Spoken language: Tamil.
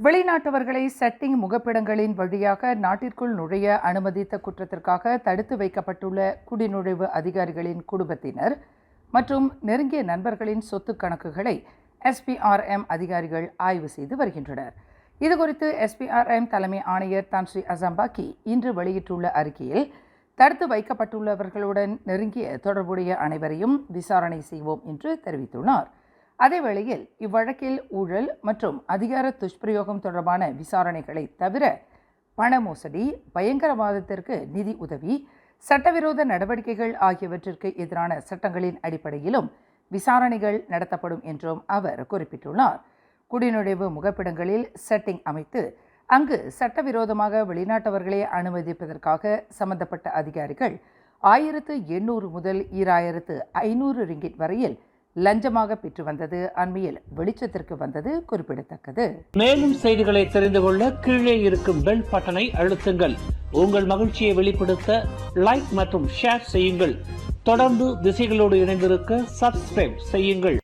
வெளிநாட்டவர்களை செட்டிங் முகப்பிடங்களின் வழியாக நாட்டிற்குள் நுழைய அனுமதித்த குற்றத்திற்காக தடுத்து வைக்கப்பட்டுள்ள குடிநுழைவு அதிகாரிகளின் குடும்பத்தினர் மற்றும் நெருங்கிய நண்பர்களின் சொத்து கணக்குகளை SPRM அதிகாரிகள் ஆய்வு செய்து வருகின்றனர். இதுகுறித்து SPRM தலைமை ஆணையர் தான்ஸ்ரீ அசாம்பாக்கி இன்று வெளியிட்டுள்ள அறிக்கையில், தடுத்து வைக்கப்பட்டுள்ளவர்களுடன் நெருங்கிய தொடர்புடைய அனைவரையும் விசாரணை செய்வோம் என்று தெரிவித்துள்ளார். அதேவேளையில் இவ்வழக்கில் ஊழல் மற்றும் அதிகார துஷ்பிரயோகம் தொடர்பான விசாரணைகளை தவிர பண மோசடி, பயங்கரவாதத்திற்கு நிதி உதவி, சட்டவிரோத நடவடிக்கைகள் ஆகியவற்றிற்கு எதிரான சட்டங்களின் அடிப்படையிலும் விசாரணைகள் நடத்தப்படும் என்றும் அவர் குறிப்பிட்டுள்ளார். குடிநுழைவு முகப்பிடங்களில் செட்டிங் அமைத்து அங்கு சட்டவிரோதமாக வெளிநாட்டவர்களை அனுமதிப்பதற்காக சம்பந்தப்பட்ட அதிகாரிகள் 1800 முதல் 2500 ரிங்கிட் வரையில் லஞ்சமாக பெற்று வந்தது அண்மையில் வெளிச்சத்திற்கு வந்தது குறிப்பிடத்தக்கது. மேலும் செய்திகளை தெரிந்து கொள்ள கீழே இருக்கும் பெல் பட்டனை அழுத்துங்கள். உங்கள் மகிழ்ச்சியை வெளிப்படுத்த லைக் மற்றும் ஷேர் செய்யுங்கள். தொடர்ந்து திசைகளோடு இணைந்திருக்க சப்ஸ்கிரைப் செய்யுங்கள்.